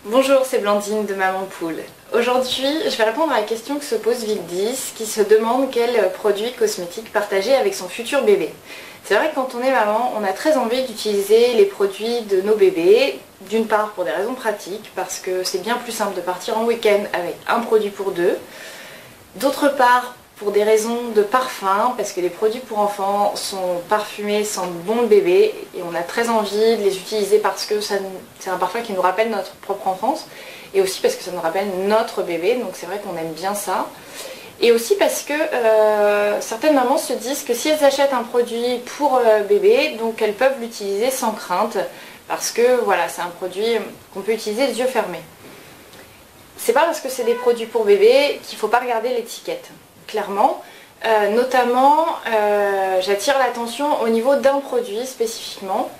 Bonjour, c'est Blandine de Maman Poule. Aujourd'hui, je vais répondre à la question que se pose Vic10 qui se demande quel produit cosmétique partager avec son futur bébé. C'est vrai que quand on est maman, on a très envie d'utiliser les produits de nos bébés, d'une part pour des raisons pratiques, parce que c'est bien plus simple de partir en week-end avec un produit pour deux, d'autre part pour des raisons de parfum, parce que les produits pour enfants sont parfumés, sentent bon le bébé, et on a très envie de les utiliser parce que c'est un parfum qui nous rappelle notre propre enfance, et aussi parce que ça nous rappelle notre bébé, donc c'est vrai qu'on aime bien ça. Et aussi parce que certaines mamans se disent que si elles achètent un produit pour bébé, donc elles peuvent l'utiliser sans crainte, parce que voilà, c'est un produit qu'on peut utiliser les yeux fermés. C'est pas parce que c'est des produits pour bébé qu'il ne faut pas regarder l'étiquette. Clairement, notamment j'attire l'attention au niveau d'un produit spécifiquement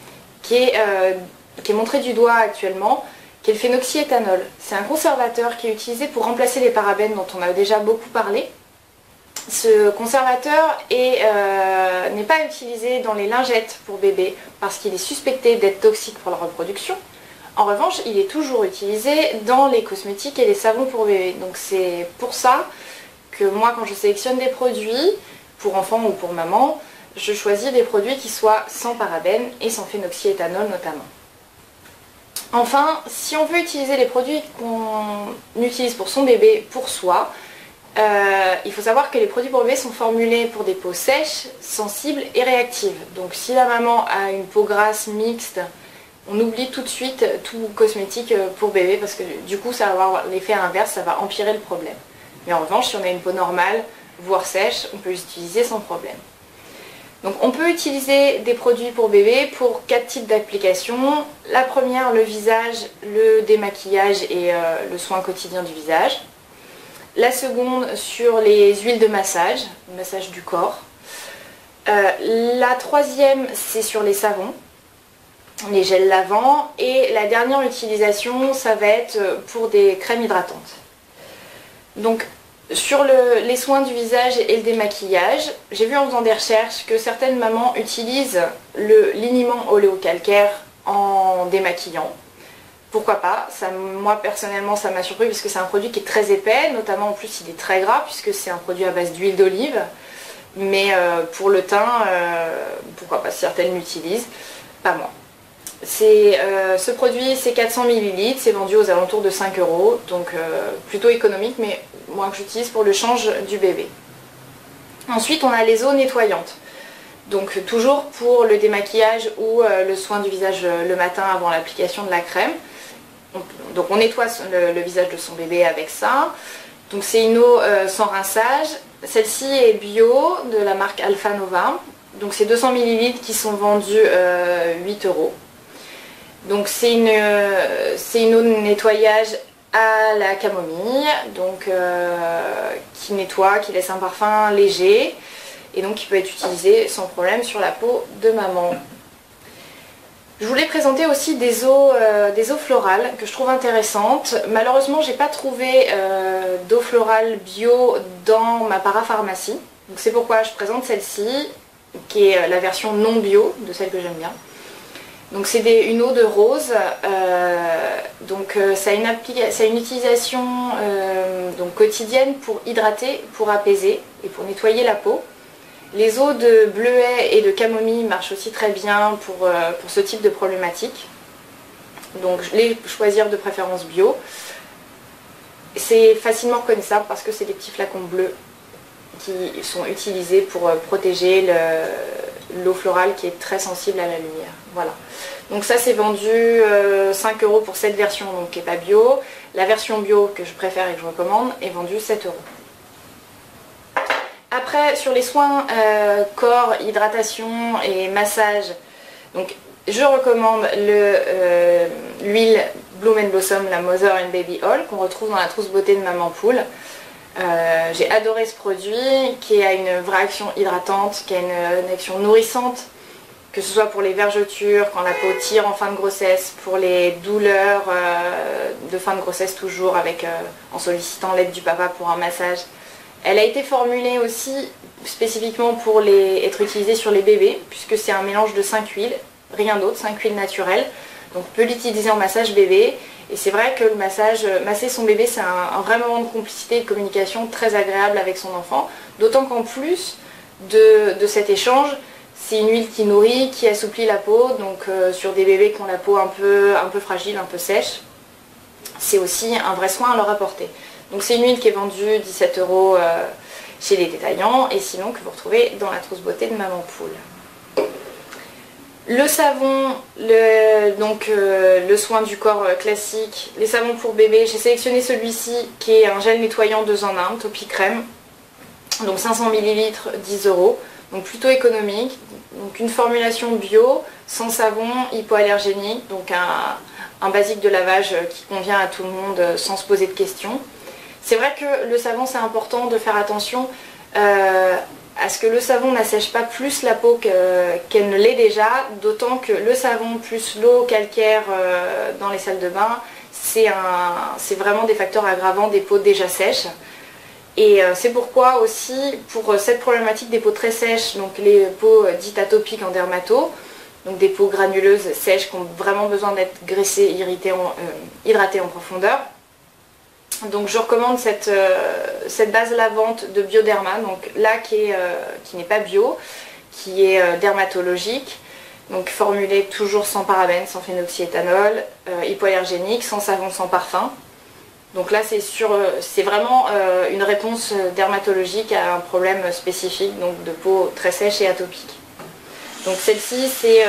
qui est montré du doigt actuellement, qui est le phénoxyéthanol. C'est un conservateur qui est utilisé pour remplacer les parabènes dont on a déjà beaucoup parlé. Ce conservateur n'est pas utilisé dans les lingettes pour bébé parce qu'il est suspecté d'être toxique pour la reproduction. En revanche, il est toujours utilisé dans les cosmétiques et les savons pour bébé. Donc c'est pour ça que moi, quand je sélectionne des produits, pour enfants ou pour maman, je choisis des produits qui soient sans parabènes et sans phénoxyéthanol notamment. Enfin, si on veut utiliser les produits qu'on utilise pour son bébé, pour soi, il faut savoir que les produits pour bébé sont formulés pour des peaux sèches, sensibles et réactives. Donc si la maman a une peau grasse mixte, on oublie tout de suite tout cosmétique pour bébé parce que du coup ça va avoir l'effet inverse, ça va empirer le problème. Mais en revanche, si on a une peau normale, voire sèche, on peut les utiliser sans problème. Donc on peut utiliser des produits pour bébé pour 4 types d'applications. La première, le visage, le démaquillage et le soin quotidien du visage. La seconde, sur les huiles de massage, le massage du corps. La troisième, c'est sur les savons, les gels lavants. Et la dernière utilisation, ça va être pour des crèmes hydratantes. Donc sur les soins du visage et le démaquillage, j'ai vu en faisant des recherches que certaines mamans utilisent le liniment oléocalcaire en démaquillant. Pourquoi pas? Moi personnellement ça m'a surpris puisque c'est un produit qui est très épais, notamment en plus il est très gras puisque c'est un produit à base d'huile d'olive. Mais pour le teint, pourquoi pas, certaines l'utilisent, pas moi. Ce produit c'est 400 ml, c'est vendu aux alentours de 5 €, donc plutôt économique, mais moi que j'utilise pour le change du bébé. Ensuite on a les eaux nettoyantes, donc toujours pour le démaquillage ou le soin du visage le matin avant l'application de la crème. Donc on nettoie le visage de son bébé avec ça. Donc c'est une eau sans rinçage, celle-ci est bio de la marque Alpha Nova, donc c'est 200 ml qui sont vendus 8 €. Donc c'est une eau de nettoyage à la camomille, donc qui nettoie, qui laisse un parfum léger et donc qui peut être utilisé sans problème sur la peau de maman. Je voulais présenter aussi des eaux florales que je trouve intéressantes. Malheureusement, j'ai pas trouvé d'eau florale bio dans ma parapharmacie, donc c'est pourquoi je présente celle-ci, qui est la version non bio de celle que j'aime bien. Donc c'est une eau de rose, ça a une utilisation donc quotidienne pour hydrater, pour apaiser et pour nettoyer la peau. Les eaux de bleuet et de camomille marchent aussi très bien pour ce type de problématique. Donc les choisir de préférence bio. C'est facilement reconnaissable parce que c'est des petits flacons bleus qui sont utilisés pour protéger l'eau florale qui est très sensible à la lumière. Voilà. Donc ça c'est vendu 5 € pour cette version donc, qui n'est pas bio. La version bio que je préfère et que je recommande est vendue 7 €. Après sur les soins corps, hydratation et massage, donc je recommande l'huile Bloom & Blossom, la Mother and Baby Oil qu'on retrouve dans la trousse beauté de Maman Poule. J'ai adoré ce produit qui a une vraie action hydratante, qui a une action nourrissante, que ce soit pour les vergetures, quand la peau tire en fin de grossesse, pour les douleurs de fin de grossesse toujours, en sollicitant l'aide du papa pour un massage. Elle a été formulée aussi spécifiquement pour être utilisée sur les bébés, puisque c'est un mélange de 5 huiles, rien d'autre, 5 huiles naturelles. Donc on peut l'utiliser en massage bébé Et c'est vrai que le masser son bébé, c'est un vrai moment de complicité et de communication très agréable avec son enfant. D'autant qu'en plus de cet échange, c'est une huile qui nourrit, qui assouplit la peau. Donc sur des bébés qui ont la peau un peu fragile, un peu sèche, c'est aussi un vrai soin à leur apporter. Donc c'est une huile qui est vendue 17 € chez les détaillants et sinon que vous retrouvez dans la trousse beauté de Maman Poule. Le savon, le soin du corps classique, les savons pour bébé, j'ai sélectionné celui-ci qui est un gel nettoyant 2 en 1, Topi Crème, donc 500 ml, 10 €, donc plutôt économique, donc une formulation bio, sans savon, hypoallergénique, donc un basique de lavage qui convient à tout le monde sans se poser de questions. C'est vrai que le savon, c'est important de faire attention à ce que le savon n'assèche pas plus la peau qu'elle ne l'est déjà, d'autant que le savon plus l'eau calcaire dans les salles de bain, c'est vraiment des facteurs aggravants des peaux déjà sèches. Et c'est pourquoi aussi, pour cette problématique des peaux très sèches, donc les peaux dites atopiques en dermato, donc des peaux granuleuses sèches qui ont vraiment besoin d'être graissées, hydratées en profondeur, donc je recommande cette base lavante de Bioderma, donc là qui n'est pas bio, qui est dermatologique, donc formulée toujours sans parabènes, sans phénoxyéthanol, hypoallergénique, sans savon, sans parfum. Donc là c'est vraiment une réponse dermatologique à un problème spécifique, donc de peau très sèche et atopique. Donc celle-ci c'est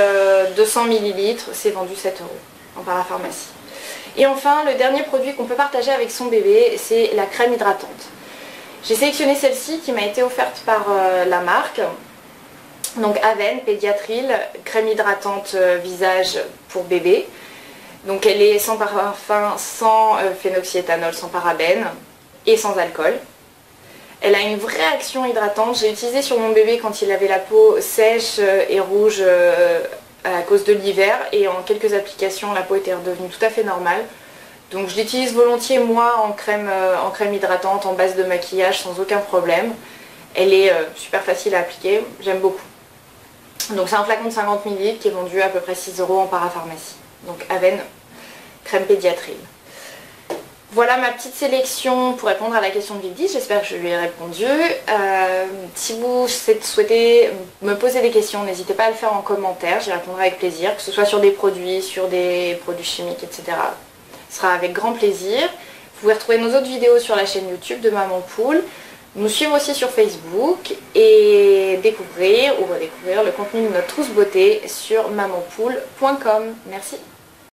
200 ml, c'est vendu 7 € en parapharmacie. Et enfin, le dernier produit qu'on peut partager avec son bébé, c'est la crème hydratante. J'ai sélectionné celle-ci qui m'a été offerte par la marque. Donc Aven Pédiatril, crème hydratante visage pour bébé. Donc elle est sans parfum, sans phénoxyéthanol, sans parabènes et sans alcool. Elle a une vraie action hydratante. J'ai utilisé sur mon bébé quand il avait la peau sèche et rouge à cause de l'hiver, et en quelques applications la peau était redevenue tout à fait normale. Donc je l'utilise volontiers moi en crème hydratante, en base de maquillage sans aucun problème. Elle est super facile à appliquer, j'aime beaucoup. Donc c'est un flacon de 50 ml qui est vendu à peu près 6 € en parapharmacie. Donc Aven crème Pédiatril. Voilà ma petite sélection pour répondre à la question de Vigdis, j'espère que je lui ai répondu. Si vous souhaitez me poser des questions, n'hésitez pas à le faire en commentaire, j'y répondrai avec plaisir, que ce soit sur des produits chimiques, etc. Ce sera avec grand plaisir. Vous pouvez retrouver nos autres vidéos sur la chaîne YouTube de Maman Poule, nous suivre aussi sur Facebook et découvrir ou redécouvrir le contenu de notre trousse beauté sur mamanpoule.com. Merci.